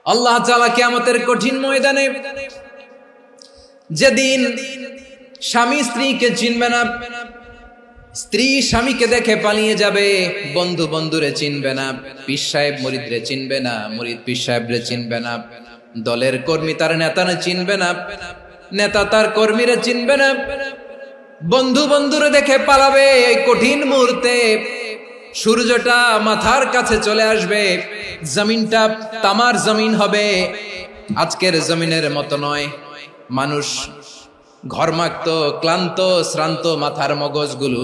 আল্লাহ তাআলা কিয়ামতের কঠিন ময়দানে যেদিন স্বামী স্ত্রীকে চিনবে না, স্ত্রী স্বামীকে দেখে পালিয়ে যাবে, বন্ধু বন্ধুরে চিনবে না, পীর সাহেব মুরিদরে চিনবে না, মুরিদ পীর সাহেবরে চিনবে না, দলের কর্মী তার নেতারে চিনবে না, নেতা তার কর্মীরে চিনবে না, বন্ধু বন্ধুরে দেখে পালাবে। এই কঠিন মুহূর্তে সূর্যটা মাথার কাছে চলে আসবে, জমিনটা তামার জমিন হবে, আজকের জমিনের মতো নয়। মানুষ ঘর্মাক্ত, ক্লান্ত, শ্রান্ত মাথার মগজগুলো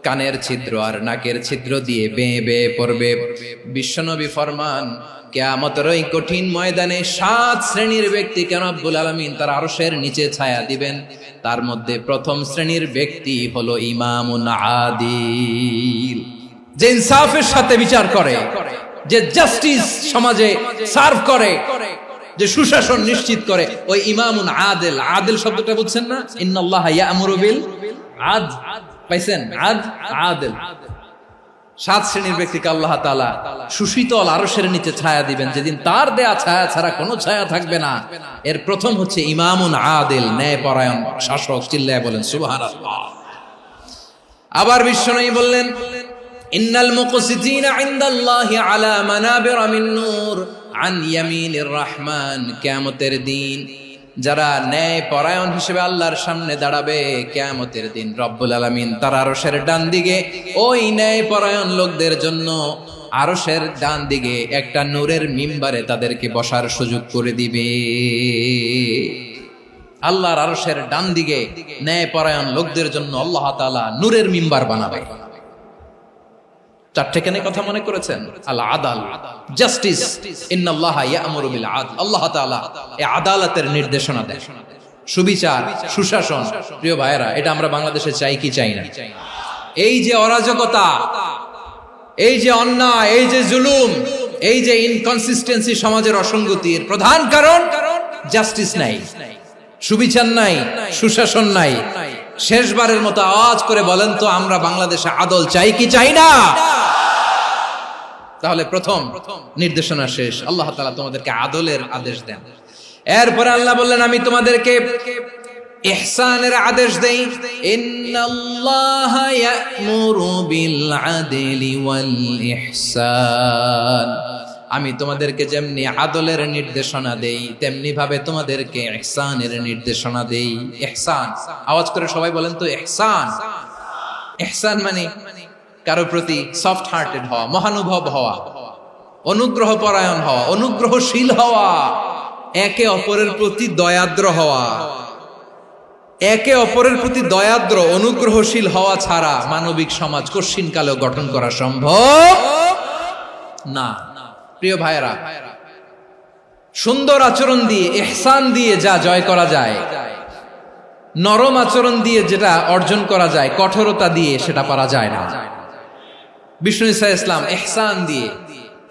কানের ছিদ্র আর নাকের ছিদ্র দিয়ে বেয়ে বেয়ে পড়বে। বিশ্বনবী ফরমান, কিয়ামতের ওই কঠিন ময়দানে 7 শ্রেণীর ব্যক্তিকে রব্বুল আলামিন তার আরশের নিচে ছায়া দিবেন। তার মধ্যে প্রথম শ্রেণীর ব্যক্তি হলো ইমামুন আদিল, যে ইনসাফের সাথে বিচার করে, যে জাস্টিস সমাজে সার্ভ করে, যে সুশাসন নিশ্চিত করে, ওই ইমামুন আদিল। আদিল শব্দটা বুঝছেন না? ইন্নাল্লাহা ইয়া'মুরু বিল আদল, পাইছেন? আদিল। 7 শ্রেণীর ব্যক্তিকে আল্লাহ তাআলা সুশীতল আরশের নিচে ছায়া দিবেন, যেদিন তার দেয়া ছায়া ছাড়া কোনো ছায়া থাকবে না। এর প্রথম হচ্ছে ইমামুন আদিল, ন্যায়পরায়ণ শাসক। চিল্লায় বলেন সুবহানাল্লাহ। আবার বিশ্বনবী বললেন, ইন্নাল মুকসিতিনা ইনদাল্লাহি আলা মানাবিরা মিন নূর আন ইয়ামিনির রহমান। কিয়ামতের দিন যারা ন্যায় পরায়ণ হিসেবে আল্লাহর সামনে দাঁড়াবে, কিয়ামতের দিন রব্বুল আলামিন তার আরশের ডান দিকে ওই ন্যায় পরায়ণ লোকদের জন্য আরশের ডান দিকে একটা নূরের মিম্বারে তাদেরকে বসার সুযোগ করে দিবে। আল্লাহর আরশের ডান দিকে ন্যায় পরায়ণ লোকদের জন্য আল্লাহ তাআলা নূরের মিম্বার বানাবে। 4টে কেন কথা মনে করেছেন? আল আদাল, জাস্টিস। ইন্নাল্লাহা ইয়া'মুরু বিল আদল। আল্লাহ তাআলা এই আদালতের নির্দেশনা দেন, সুবিচার, সুশাসন। প্রিয় ভাইয়েরা, এটা আমরা বাংলাদেশে চাই কি চাই না? এই যে অরাজকতা, এই যে অন্যায়, এই যে জুলুম, এই যে ইনকনসিস্টেন্সি সমাজের অসঙ্গতির প্রধান কারণ জাস্টিস নাই, সুবিচার নাই, সুশাসন নাই। শেষবারের মতো আওয়াজ করে বলেন তো, আমরা বাংলাদেশে আদল চাই কি চাই না? তাহলে প্রথম নির্দেশনা শেষ। আল্লাহ তাআলা তোমাদেরকে আদলের আদেশ দেন। এরপরে আল্লাহ বললেন, আমি তোমাদেরকে ইহসানের আদেশ দেই। ইন্নাল্লাহা ইয়া'মুরু বিল আদলি ওয়াল ইহসান। আমি তোমাদেরকে যেমনি আদলের নির্দেশনা দেই, তেমনি ভাবে তোমাদেরকে ইহসানের নির্দেশনা দেই। ইহসান, আওয়াজ করে সবাই বলেন তো ইহসান। ইহসান মানে কারো প্রতি সফট হার্টেড হওয়া, মহানুভব হওয়া, অনুগ্রহ পরায়ণ হওয়া, অনুগ্রহশীল হওয়া, একে অপরের প্রতি দয়াদ্র হওয়া। একে অপরের প্রতি দয়াদ্র, অনুগ্রহশীল হওয়া ছাড়া মানবিক সমাজ কশিনকালেও গঠন করা সম্ভব না। প্রিয় ভাইয়েরা, সুন্দর আচরণ দিয়ে, ইহসান দিয়ে যা জয় করা যায়, নরম আচরণ দিয়ে যেটা অর্জন করা যায়, কঠোরতা দিয়ে সেটা পারা যায় না। বিষ্ণু ঈসা ইসলাম ইহসান দিয়ে,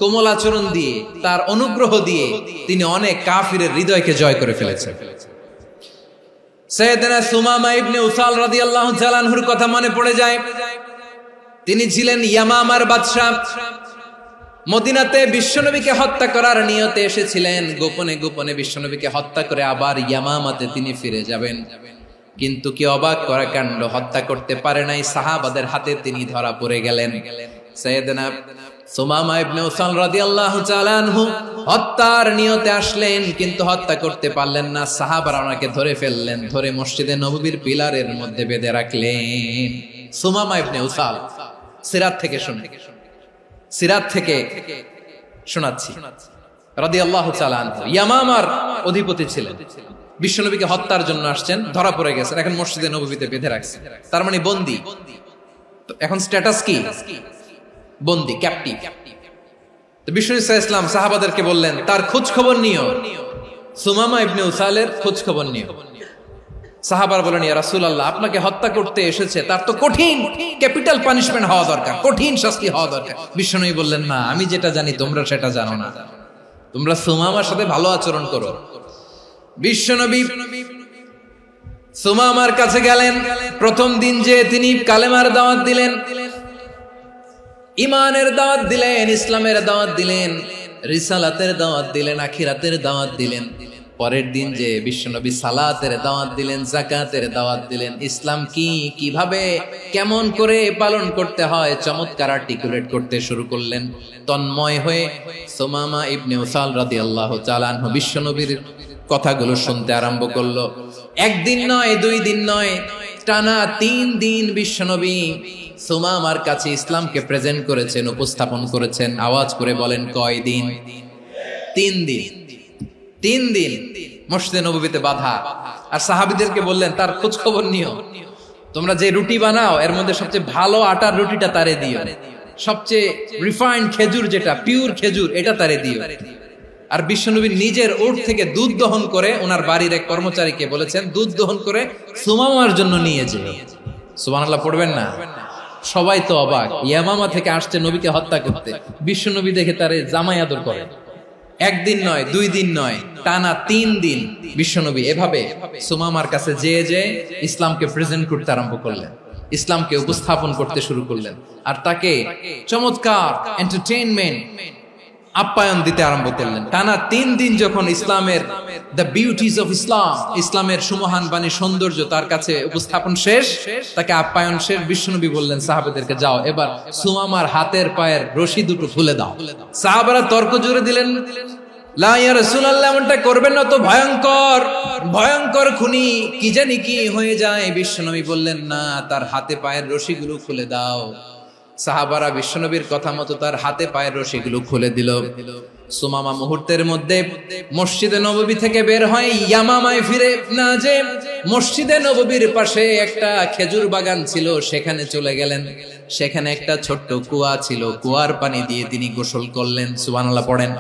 কোমল আচরণ দিয়ে, তার অনুগ্রহ দিয়ে তিনি অনেক কাফিরের হৃদয়কে জয় করে ফেলেছেন। সাইয়েদনা সুমামা ইবনে উসাল রাদিয়াল্লাহু তাআলা আনহুর কথা মনে পড়ে যায়। তিনি ছিলেন ইয়ামামার বাদশা। মদিনাতে বিশ্বনবীকে হত্যা করার নিয়তে এসেছিলেন। গোপনে গোপনে বিশ্বনবীকে হত্যা করে আবার ইয়ামামাতে তিনি ফিরে যাবেন। কিন্তু কি অবাক করা কাণ্ড, হত্যা করতে পারে নাই, সাহাবাদের হাতে তিনি ধরা পড়ে গেলেন। সাইয়েদনা সুমামা ইবনে উসাল রাদিয়াল্লাহু তাআলা আনহু হত্যার নিয়তে আসলেন, কিন্তু হত্যা করতে পারলেন না। সাহাবারা ওনাকে ধরে ফেললেন, ধরে মসজিদে নববীর পিলারের মধ্যে বেঁধে রাখলেন। সুমামা ইবনে উসাল, সিরাত থেকে শুনে, সিরাত থেকে শোনাচ্ছি, রাদিয়াল্লাহু তাআলা আনহু ইয়ামামার অধিপতি ছিলেন। বিশ্বনবীকে হত্যার জন্য আসছেন, ধরা পড়ে গেছেন, এখন মসজিদে নববীতে বেঁধে রাখছেন। তার মানে বন্দী। এখন স্ট্যাটাস কি? বন্দী, ক্যাপটিভ। তো বিষ্ণু ঈসা ইসলাম সাহাবাদেরকে বললেন, তার খোঁজ খবর নিও, সুমামা ইবনে উসালের খোঁজ খবর নিও। সাহাবারা বলেন, ইয়া রাসূলুল্লাহ, আপনাকে হত্যা করতে এসেছে, তার তো কঠিন ক্যাপিটাল পানিশমেন্ট হওয়া দরকার, কঠিন শাস্তি হওয়া দরকার। বিশ্বনবী বললেন, না, আমি যেটা জানি তোমরা সেটা জানো না, তোমরা সুমামার সাথে ভালো আচরণ করো। বিশ্বনবী সুমামার কাছে গেলেন। প্রথম দিন যে তিনি কালেমার দাওয়াত দিলেন, ইমানের দাওয়াত দিলেন, ইসলামের দাওয়াত দিলেন, রিসালাতের দাওয়াত দিলেন, আখিরাতের দাওয়াত দিলেন। পরের দিন যে বিশ্বনবী সালাতের দাওয়াত দিলেন, যাকাতের দাওয়াত দিলেন, ইসলাম কি, কিভাবে, কেমন করে পালন করতে হয় চমৎকার আর্টিকুলেট করতে শুরু করলেন। তন্ময় হয়ে সুমামা ইবনে উসাল রাদিয়াল্লাহু তাআলা আনহু বিশ্বনবীর কথাগুলো শুনতে আরম্ভ করলো। একদিন নয়, 2 দিন নয়, টানা 3 দিন বিশ্বনবী সুমামার কাছে ইসলামকে প্রেজেন্ট করেছেন, উপস্থাপন করেছেন। আওয়াজ করে বলেন, কয় দিন? 3 দিন। 3 দিন মসজিদে নববীতে বাধা। আর সাহাবীদেরকে বললেন, তার খোঁজ খবর নিও, তোমরা যে রুটি বানাও এর মধ্যে সবচেয়ে ভালো আটার রুটিটা তারে দিও, সবচেয়ে রিফাইন্ড খেজুর, যেটা পিওর খেজুর, এটা তারে দিও। আর বিশ্বনবী নিজের উট থেকে দুধ দহন করে ওনার বাড়ির এক কর্মচারীকে বলেছেন, দুধ দহন করে সুমামার জন্য নিয়ে যেও। সুবহানাল্লাহ পড়বেন না? সবাই তো অবাক, ইয়ামামা থেকে আসছে নবীকে হত্যা করতে, বিশ্বনবী দেখে তারে জামাই আদর করে। একদিন নয়, 2 দিন নয়, টানা 3 দিন বিশ্বনবী এভাবে সুমামার কাছে যেয়ে ইসলামকে প্রেজেন্ট করতে আরম্ভ করলেন, ইসলামকে উপস্থাপন করতে শুরু করলেন। আর তাকে চমৎকার এন্টারটেইনমেন্ট, আপ্যায়ন দিতে আরম্ভ করলেন। টানা 3 দিন যখন ইসলামের দ্য বিউটিজ অফ ইসলাম, ইসলামের সুমহান বাণী, সৌন্দর্য তার কাছে উপস্থাপন শেষ, তাকে আপ্যায়ন শেষ, বিশ্বনবী বললেন সাহাবাদেরকে, যাও এবার সুমামার হাতের পায়ের রশি দুটো খুলে দাও। সাহাবারা তর্ক জুড়ে দিলেন, লা ইয়া রাসূলুল্লাহ, এমনটা করবেন না, তো ভয়ঙ্কর ভয়ঙ্কর খুনি, কি জানি কি হয়ে যায়। বিশ্বনবী বললেন, না, তার হাতে পায়ের রশিগুলো খুলে দাও। সাহাবারা বিশ্বনবীর কথা মতো তার হাতে পায়ের রশিগুলো খুলে দিল। সুমামা মুহূর্তের মধ্যে মসজিদে নববী থেকে বের হয়, ইয়ামামায় ফিরে না যে মসজিদে নববীর পাশে একটা খেজুর বাগান ছিল, সেখানে চলে গেলেন। সেখানে একটা ছোট্ট কুয়া ছিল, কুয়ার পানি দিয়ে তিনি গোসল করলেন। সুবহানাল্লাহ পড়েন।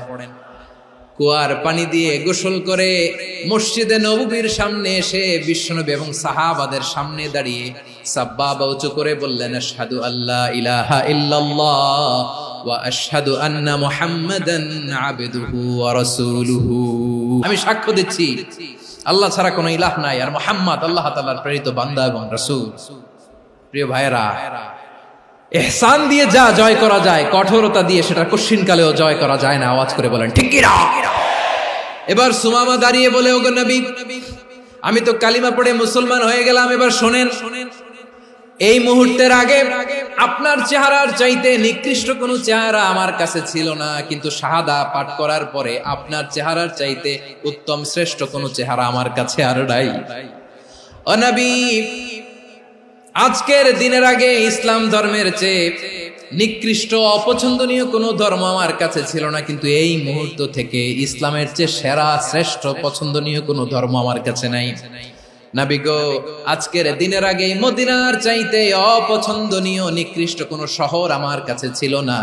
কুয়ার পানি দিয়ে গোসল করে মসজিদে নববীর সামনে এসে বিশ্বনবী এবং সাহাবাদের সামনে দাঁড়িয়ে সাব্বাবা উঁচু করে বললেন, আশহাদু আল্লা ইলাহা ইল্লাল্লাহ ওয়া আশহাদু আন্না মুহাম্মাদান আবদুহু ওয়া রাসূলুহু। আমি সাক্ষ্য দিচ্ছি আল্লাহ ছাড়া কোনো ইলাহ নাই, আর মুহাম্মদ আল্লাহ তাআলার প্রেরিত বান্দা এবং রাসূল। প্রিয় ভাইয়েরা, ইহসান দিয়ে যা জয় করা যায়, কঠোরতা দিয়ে সেটা কঠিনকালেও জয় করা যায় না। আওয়াজ করে বলেন, ঠিক কি না? এবার সুমামা দাঁড়িয়ে বলে, ওগো নবী, আমি তো কালিমা পড়ে মুসলমান হয়ে গেলাম, এবার শোনেন, এই মুহূর্তের আগে আপনার চেহারার চাইতে নিকৃষ্ট কোনো চেহারা আমার কাছে ছিল না, কিন্তু শাহাদা পাঠ করার পরে আপনার চেহারার চাইতে উত্তম শ্রেষ্ঠ কোনো চেহারা আমার কাছে আর নাই। ও নবী, আজকের দিনের আগে ইসলাম ধর্মের চেয়ে নিকৃষ্ট অপছন্দনীয় কোনো ধর্ম আমার কাছে ছিল না, কিন্তু এই মুহূর্ত থেকে ইসলামের চেয়ে সেরা শ্রেষ্ঠ পছন্দনীয় কোনো ধর্ম আমার কাছে নাই। নবী গো, আজকের দিনের আগে মদিনার চাইতে অপছন্দনীয় নিকৃষ্ট কোনো শহর আমার কাছে ছিল না,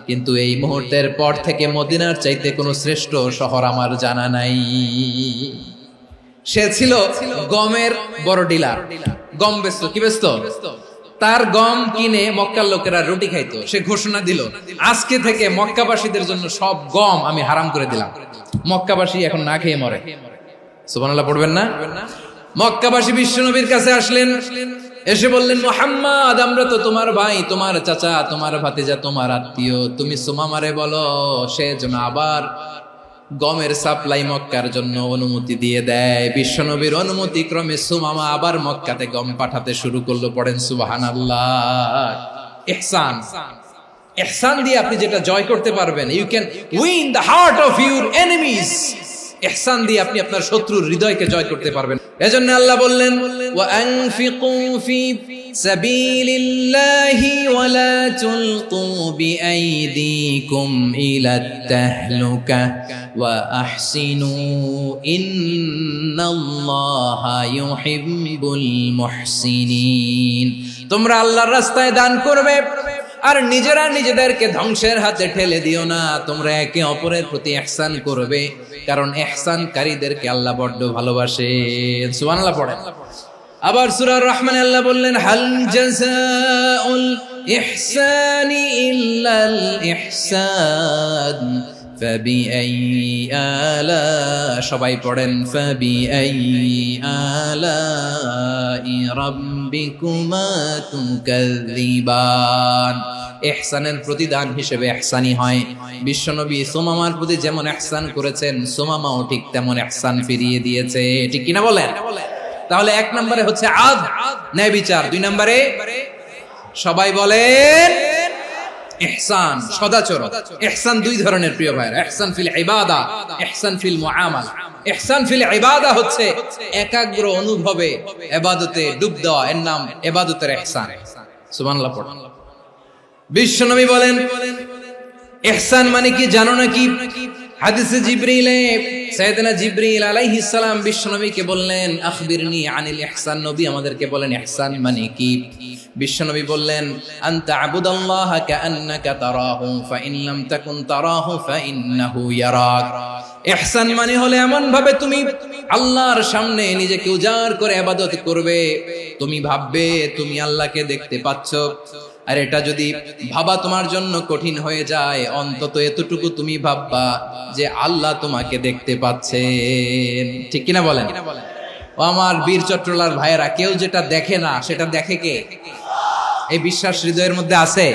কিন্তু এই মুহূর্তের পর থেকে মদিনার চাইতে কোনো শ্রেষ্ঠ শহর আমার জানা নাই। সে ছিল গমের বড় ডিলার, গম বেচত। কি বেচত? তার গম কিনে মক্কার লোকেরা রুটি খাইতো। সে ঘোষণা দিল, আজকে থেকে মক্কাবাসীদের জন্য সব গম আমি হারাম করে দিলাম, মক্কাবাসী এখন না খেয়ে মরে। সুবহানাল্লাহ পড়বেন না? মক্কাবাসী বিশ্বনবীর কাছে আসলেন, এসে বললেন, মুহাম্মদ, আমরা তো তোমার ভাই, তোমার চাচা, তোমার ভাতিজা, তোমার আত্মীয়, তুমি সুমামারে বলো সে যেন আবার গমের সাপ্লাই মক্কার জন্য অনুমতি দিয়ে দেয়। বিশ্বনবীর অনুমতি ক্রমে সুমামা আবার মক্কাতে গম পাঠাতে শুরু করলো। পড়েন সুবহানাল্লাহ। ইহসান, ইহসান দিয়ে আপনি যেটা জয় করতে পারবেন, you can win the heart of your enemies. ইহসান দিয়ে আপনি আপনার শত্রুর হৃদয়কে জয় করতে পারবেন। এজন্য আল্লাহ বললেন, ওয়া আনফিকু ফি সাবিলিল্লাহি ওয়া লা তুলকু বিআইদিকুম ইলাত তাহলুকা ওয়া আহসিনু ইন্নাল্লাহা ইউহিব্বুল মুহসিনিন। তোমরা আল্লাহর রাস্তায় দান করবে আর নিজেরা নিজেদেরকে ধ্বংসের হাতে ঠেলে দিও না। তোমরা একে অপরের প্রতি ইহসান করবে, কারণ ইহসানকারীদেরকে আল্লাহ বড় ভালোবাসেন। সুবহানাল্লাহ পড়েন। আবার সূরা রহমানে আল্লাহ বললেন, হাল জাযাউল ইহসানি ইল্লাল ইহসান ফাবিআইয়ি আলা, সবাই পড়েন, ফাবিআইয়ি আলাই রাব্বিকুমা তুকাযযিবান। ইহসানের প্রতিদান হিসেবে ইহসানি হয়। বিশ্বনবী সুমামার প্রতি যেমন ইহসান করেছেন, সুমামাও ঠিক তেমন ইহসান ফিরিয়ে দিয়েছে। ঠিক কিনা বলেন? তাহলে এক নম্বরে হচ্ছে আদ, ন্যায় বিচার। দুই নম্বরে সবাই বলেন ইহসান, সদাচরণ। ইহসান দুই ধরনের প্রিয় ভাইরা, ইহসান ফিল ইবাদা, ইহসান ফিল মুআমালা। ইহসান ফিল ইবাদা হচ্ছে একাগ্র অনুভবে ইবাদতে ডুব দেওয়া, এর নাম ইবাদতের ইহসান। সুবহানাল্লাহ পড়ুন। বিশ্বনবী বলেন ইহসান মানে কি জানো নাকি? হাদিসে জিবরিলে সাইয়েদনা জিবরিল আলাইহিস সালাম বিশ্বনবীকে বললেন আখবিরনি আনিল ইহসান। নবী আমাদেরকে বলেন ইহসান মানে কি? বিশ্বনবী বললেন আনতা আবুদাল্লাহা কাআন্নাকা তারাহু ফাইন লাম তাকুন তারাহু ফাইন্নাহু ইয়ারাক। ইহসান মানে হলো এমন ভাবে তুমি আল্লাহর সামনে নিজেকে উজাড় করে ইবাদত করবে, তুমি ভাববে তুমি আল্লাহকে দেখতে পাচ্ছ। আর এটা যদি ভাবা তোমার জন্য কঠিন হয়ে যায়, অন্তত এতটুকু তুমি ভাববা যে আল্লাহ তোমাকে দেখতে পাচ্ছেন। ঠিক কিনা বলেন? ও আমার বীর চট্টলার ভাইয়েরা, কেউ যেটা দেখে না সেটা দেখে কে? এই বিশ্বাস হৃদয়ের মধ্যে আছে?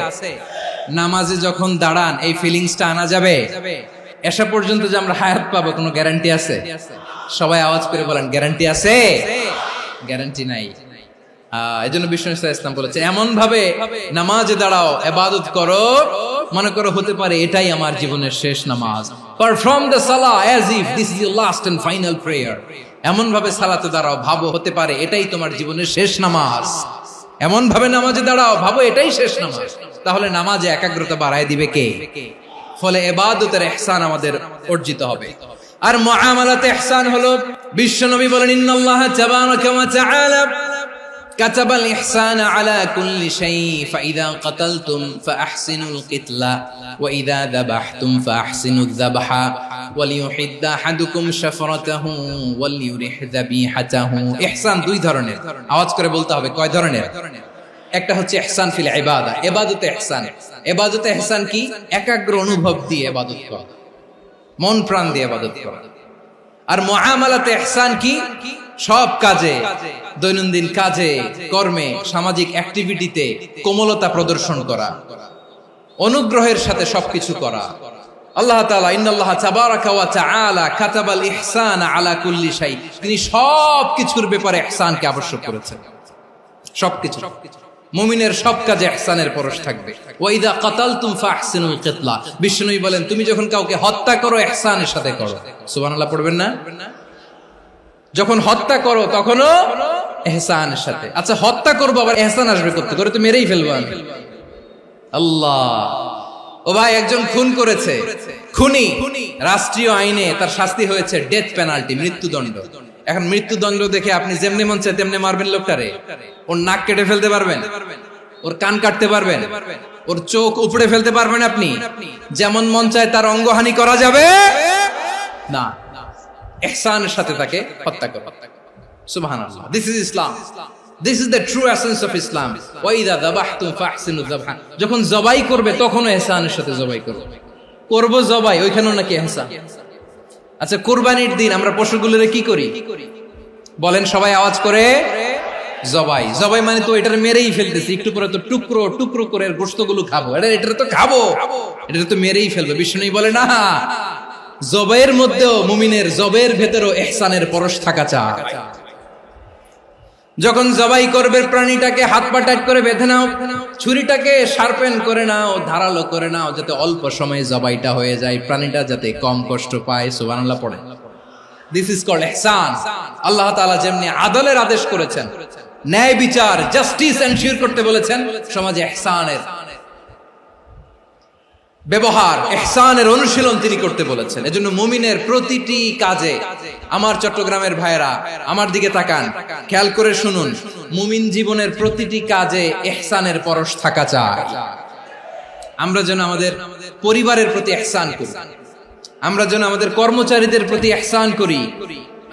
নামাজে যখন দাঁড়ান এই ফিলিংসটা আনা যাবে? এসা পর্যন্ত যে আমরা হায়াত পাবো কোনো গ্যারান্টি আছে? সবাই আওয়াজ করে বলেন গ্যারান্টি আছে? গ্যারান্টি নাই। এজন্য বিষ্ণু ইসলাম বলেছে এমন ভাবে নামাজে দাঁড়াও, ইবাদত করো, মনে করো হতে পারে এটাই আমার জীবনের শেষ নামাজ। পারফর্ম দ্য সালাহ as if this is your last and final prayer. এমন ভাবে সালাতে দাঁড়াও, ভাবো হতে পারে এটাই তোমার জীবনের শেষ নামাজ। এমন ভাবে নামাজে দাঁড়াও, ভাবো এটাই শেষ নামাজ। তাহলে নামাজে একাগ্রতা বাড়ায় দিবে কে? ফলে ইবাদতের ইহসান আমাদের অর্জিত হবে। আর মুআমালাতে ইহসান হলো, বিশ্বনবী বলেন ইন্নাল্লাহা তাবারাকা ওয়া তাআলা কাতাবাল ইহসানা আলা কুল্লি শাই ফাইযা কাতালতুম ফাআহসিনুল কিতলা ওয়া ইযা যাবাহতুম ফাআহসিনুয যাবহা ওয়ালিয়ুহিদ্দা আহাদুকুম শাফরাতাহু ওয়ালিয়ুরিহ যাবিহাতাহু। ইহসান দুই ধরনের, আওয়াজ করে বলতে হবে কয় ধরনের? একটা হচ্ছে ইহসান ফিল ইবাদা, ইবাদতে ইহসান। ইবাদতে ইহসান কি? একাগ্র অনুভব দিয়ে ইবাদত করা, মন প্রাণ দিয়ে ইবাদত করা। আর মুআমালাতে ইহসান কি? সব কাজে, দৈনন্দিন কাজে, কর্মে, সামাজিক অ্যাক্টিভিটিতে কোমলতা প্রদর্শন করা, অনুগ্রহের সাথে সবকিছু করা। আল্লাহ তাআলা ইন্নাল্লাহা তাবারাকা ওয়া তাআলা কাতাবাল ইহসানা আলা কুল্লি শাই, তিনি সবকিছুর ব্যাপারে ইহসানকে আবশ্যক করেছেন। সবকিছু, মুমিনের সব কাজে ইহসানের পরশ থাকবে। ওয়া ইযা কাতালতুম ফাহসিনুল কিতলা, বিষ্ণুই বলেন তুমি যখন কাউকে হত্যা করো ইহসানের সাথে করো। সুবহানাল্লাহ পড়বেন না? যখন হত্যা করো তখনও ইহসানের সাথে। আচ্ছা হত্যা করবো আবার ইহসান আসবে করতে করে তো মেরেই ফেলবো আমি। আল্লাহ, ও ভাই একজন খুন করেছে, খুনি, রাষ্ট্রীয় আইনে তার শাস্তি হয়েছে ডেথ পেনাল্টি, মৃত্যুদণ্ড। এখন মৃত্যুদণ্ড দেখে আপনি যেমনি মন চায় তেমনি মারবেন লোকটারে? ওর নাক কেটে ফেলতে পারবেন? ওর কান কাটতে পারবেন? ওর চোখ উপড়ে ফেলতে পারবেন আপনি? যেমন মন চায় তার অঙ্গহানি করা যাবে না। ইহসানের সাথে তাকে হত্যা করো। সুবহানাল্লাহ, this is Islam, this is the true essence of Islam. ওয়া ইযা যাবাহতুম ফাহসিনুয যাবহা, যখন জবাই করবে তখনও ইহসানের সাথে জবাই করবে। করব জবাই, ওইখানেও নাকি ইহসান। আচ্ছা কুরবানির দিন আমরা পশুগুলোরে কি করি বলেন সবাই আওয়াজ করে? জবাই। জবাই মানে তো এটারে মেরেই ফেলতেছি, একটু পরে তো টুকরো টুকরো করে গোশতগুলো খাবো, এটা তো খাবো, এটা তো মেরেই ফেলবে। বিষ্ণু বলে না, জবাইয়ের মধ্যেও মুমিনের জবাইয়ের ভেতরেও ইহসানের পরশ থাকা চাই। যখন জবাই করবে প্রাণীটাকে হাত পা টাইট করে বেঁধে নাও, ছুরিটাকে শার্পেন করে নাও, ধারালো করে নাও, যাতে অল্প সময়ে জবাইটা হয়ে যায়, প্রাণীটা যাতে কম কষ্ট পায়। সুবহানাল্লাহ পড়ে। দিস ইজ কল্ড ইহসান। আল্লাহ তাআলা যেমনি আদলের আদেশ করেছেন, ন্যায় বিচার, জাস্টিস এনশিওর করতে বলেছেন, সমাজে ইহসানের ব্যবহার, ইহসানের অনুশীলন তিনি করতে বলেছেন। এজন্য মুমিনের প্রতিটি কাজে, আমার চট্টগ্রামের ভাইয়েরা আমার দিকে তাকান, খেয়াল করে শুনুন, মুমিন জীবনের প্রতিটি কাজে ইহসানের পরশ থাকা চাই। আমরা যেন আমাদের পরিবারের প্রতি ইহসান করি, আমরা যেন আমাদের কর্মচারীদের প্রতি ইহসান করি,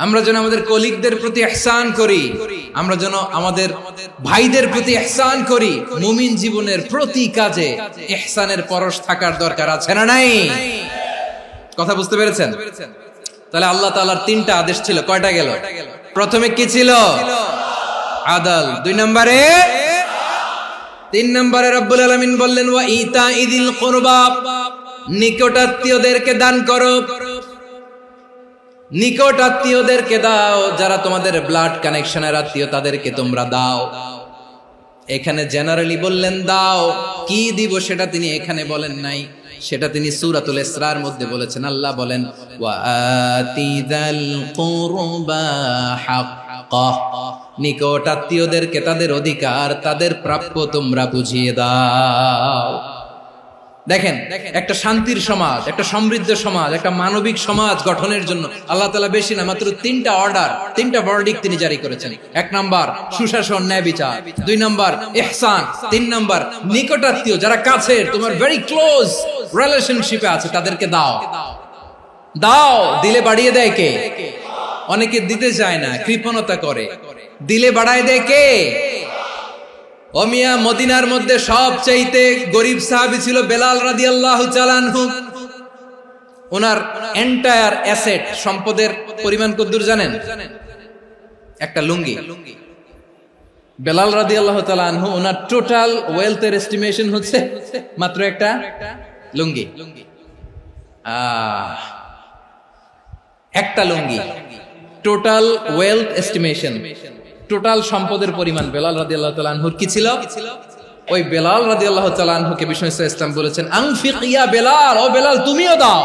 আমরা যেন আমাদের কলিগদের প্রতি ইহসান করি, আমরা যেন আমাদের ভাইদের প্রতি ইহসান করি। মুমিন জীবনের প্রতি কাজে ইহসানের পরশ থাকার দরকার আছে না নাই? কথা বুঝতে পেরেছেন? তাহলে আল্লাহ তাআলার তিনটা আদেশ ছিল, কয়টা গেল? প্রথমে কি ছিল? আদল। দুই নম্বরে তিন নম্বরে রব্বুল আলামিন বললেন ওয়া ইতাইদিল কুরবা, নিকট আত্মীয়দেরকে দান করো। নিকট আত্মীয়দেরকে দাও, যারা তোমাদের ব্লাড কানেকশনের আত্মীয় তাদেরকে তোমরা দাও। এখানে জেনারেলি বললেন দাও, কি দিব সেটা তিনি এখানে বলেন নাই, সেটা তিনি সূরাতুল ইসরার মধ্যে বলেছেন। আল্লাহ বলেন ওয়া আতিযাল কুরবা হাক্কাহ, নিকট আত্মীয়দেরকে তাদের অধিকার, তাদের প্রাপ্য তোমরা বুঝিয়ে দাও। দেখেন, একটা শান্তির সমাজ, একটা সমৃদ্ধ সমাজ, একটা মানবিক সমাজ গঠনের জন্য আল্লাহ তাআলা বেশি না মাত্র তিনটা অর্ডার, তিনটা ভার্ডিক্ট তিনি জারি করেছেন। এক নাম্বার সুশাসন, ন্যায় বিচার। দুই নাম্বার ইহসান। তিন নাম্বার নিকটাত্মীয়, যারা কাছের, তোমার ভেরি ক্লোজ রিলেশনশিপে আছে, তাদেরকে দাও। দাও, দিলে বাড়িয়ে দেয় কে? অনেকে দিতে চায় না, কৃপণতা করে। দিলে বাড়ায় দেয় কে? ও মিয়া, মদিনার মধ্যে সবচাইতে গরিব সাহাবী ছিল বেলাল রাদিয়াল্লাহু তাআলা আনহু। ওনার এন্টায়ার অ্যাসেট, সম্পদের পরিমাণ কতদূর জানেন? একটা লুঙ্গি। বেলাল রাদিয়াল্লাহু তাআলা আনহু, ওনার টোটাল ওয়েলথের এস্টিমেশন হচ্ছে মাত্র একটা লুঙ্গি। একটা লুঙ্গি, টোটাল ওয়েলথ এস্টিমেশন, টোটাল সম্পদের পরিমাণ বেলাল রাদিয়াল্লাহু তাআলা আনহুর কি ছিল? ওই বেলাল রাদিয়াল্লাহু তাআলা আনহুকে বিষ্ণু ইসলাম বলেছেন আনফিক ইয়া বেলাল, ও বেলাল তুমিও দাও।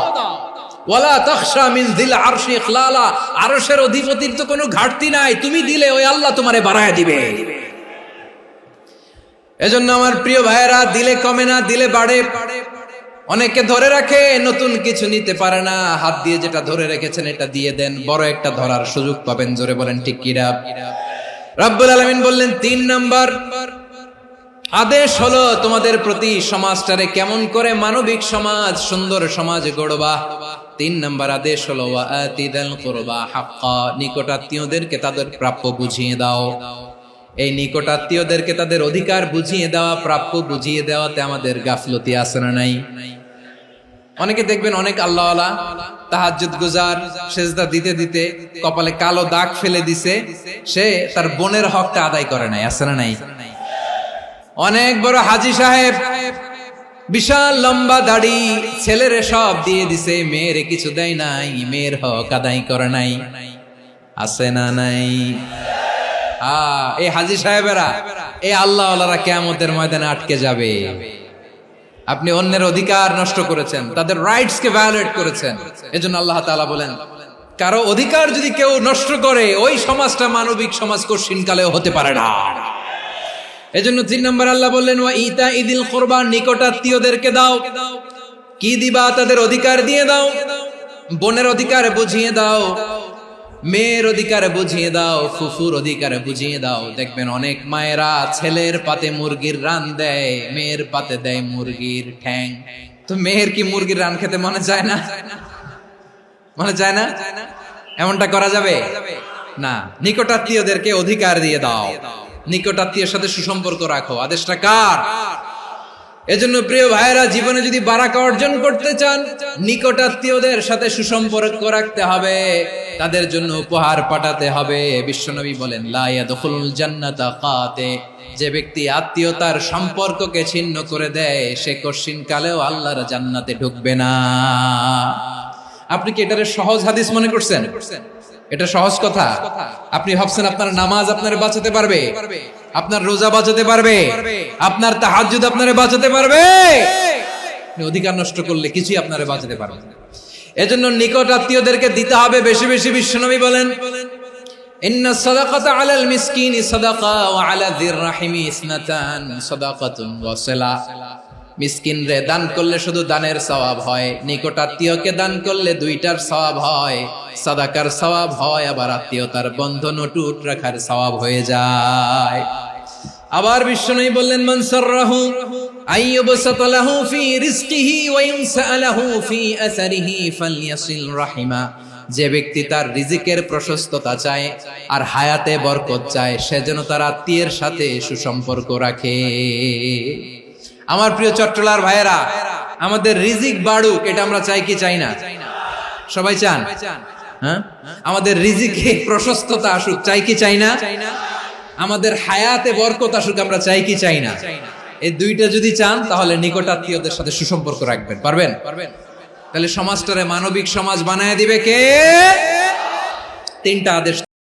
ওয়ালা তাখশা মিন যিল আরশি ইখলালা, আরশের অধিপতির তো কোনো ঘাটতি নাই, তুমি দিলে ওই আল্লাহ তোমারে বাড়ায় দিবে। এজন্য আমার প্রিয় ভাইয়েরা, দিলে কমে না, দিলে বাড়ে। অনেকে ধরে রাখে, নতুন কিছু নিতে পারে না, হাত দিয়ে যেটা ধরে রেখেছেন এটা দিয়ে দেন, বড় একটা ধরার সুযোগ পাবেন। জোরে বলেন ঠিক কিনা? রব্বুল আলামিন বললেন তিন নাম্বার আদেশ হলো তোমাদের প্রতি সমাজটারে কেমন করে মানবিক সমাজ, সুন্দর সমাজ গড়বা। তিন নাম্বার আদেশ হলো ওয়া আতিদাল কুরবা হাক্কা, নিকটাত্মীয়দেরকে তাদের প্রাপ্য বুঝিয়ে দাও। এই নিকটাত্মীয়দেরকে তাদের অধিকার বুঝিয়ে দেওয়া, প্রাপ্য বুঝিয়ে দেওয়াতে আমাদের গাফলতি আছে না নাই? অনেকে দেখবেন অনেক আল্লাহওয়ালা, তাহাজ্জুদ গুজার, সেজদা দিতে দিতে কপালে কালো দাগ ফেলে দিছে, সে তার বোনের হকটা আদায় করে নাই, আছে না নাই? অনেক বড় হাজী সাহেব, বিশাল লম্বা দাড়ি, ছেলেরে সব দিয়ে দিছে, মেয়েরে কিছু দেয় নাই, মেয়ের হক আদায় করে নাই, আছে না নাই? এই হাজী সাহেবেরা, এই আল্লাহওয়ালারা কিয়ামতের ময়দানে আটকে যাবে। আপনি অন্যের অধিকার নষ্ট করেছেন, তাদের রাইটস কে ভায়োলেট করেছেন। এজন্য আল্লাহ তাআলা বলেন, কারো অধিকার যদি কেউ নষ্ট করে, ওই সমাজটা মানবিক সমাজ কঠিনকালেও হতে পারে না। এজন্য তিন নম্বর আল্লাহ বললেন ওয়া ইতাইদিল কুরবা, নিকটাত্মীয়দেরকে দাও। কি দিবা? তাদের অধিকার দিয়ে দাও। বোনের অধিকার বুঝিয়ে দাও, মেয়ের অধিকার বুঝিয়ে দাও, ফুফুর অধিকার বুঝিয়ে দাও। দেখবেন অনেক মায়েরা ছেলের পাতে মুরগির রান দেয়, মেয়ের পাতে দেয় মুরগির ঠ্যাং। তো মেয়ের কি মুরগির রান খেতে মনে চায় না? মনে চায় না? এমনটা করা যাবে না। নিকটাত্মীয়দেরকে অধিকার দিয়ে দাও, নিকটাত্মীয়ের সাথে সুসম্পর্ক রাখো। আদেশটা কার? এজন্য প্রিয় ভাইয়েরা, জীবনে যদি বারাকা অর্জন করতে চান, নিকটাত্মীয়দের সাথে সুসম্পর্ক রাখতে হবে, তাদের জন্য উপহার পাঠাতে হবে। বিশ্বনবী বলেন লা ইয়াদখুলুল জান্নাতা কাতে, যে ব্যক্তি আত্মীয়তার সম্পর্ককে ছিন্ন করে দেয়, সে কঠিন কালেও আল্লাহর জান্নাতে ঢুকবে না। আপনি কি এটারে সহজ হাদিস মনে করছেন? এটা সহজ কথা? আপনি ভাবছেন আপনার নামাজ আপনারে বাঁচাতে পারবে, আপনার রোজা বাঁচাতে পারবে, আপনার তাহাজ্জুদ আপনারে বাঁচাতে পারবে? অধিকার নষ্ট করলে কিছুই আপনারে বাঁচাতে পারবে না। এজন্য নিকট আত্মীয়দেরকে দিতে হবে বেশি বেশি। বিশ্বনবী বলেন ইন্না সাদাকাতা আলাল মিসকিনি সাদাকা ওয়া আলা যির রাহিমি ইসনাতান সাদাকাতুন ওয়া সিলা। মিসকিন রে দান করলে শুধু দানের সওয়াব হয়, নিকট আত্মীয়কে দান করলে দুইটার সওয়াব হয়, সাদাকার সওয়াব হয়, আবার আত্মীয়তার বন্ধন অটুট রাখার সওয়াব হয়ে যায়। আবার বিশ্বনবী বললেন মান সাররাহু আইয়ুবসাতা লাহু ফি রিজকিহি ওয়া ইনসালাহু ফি আসারিহি ফালইয়াসিল রাহিমা। যে ব্যক্তি তার রিজিকের প্রশস্ততা চায় আর হায়াতে বরকত চায়, সে যেন তার আত্মীয়ের সাথে সুসম্পর্ক রাখে। আমার প্রিয় চট্টলার ভাইয়েরা, আমাদের রিজিক বাড়ুক, এটা আমরা চাই কি চাই না? সবাই চান? হ্যাঁ, আমাদের রিজিকে প্রশস্ততা আসুক, চাই কি চাই না? আমাদের হায়াতে বরকত আসুক, আমরা চাই কি চাই না? এই দুইটা যদি চান তাহলে নিকটাত্মীয়দের সাথে সুসম্পর্ক রাখবেন। পারবেন? তাহলে সমাজটারে মানবিক সমাজ বানায় দিবে কে? তিনটা আদেশ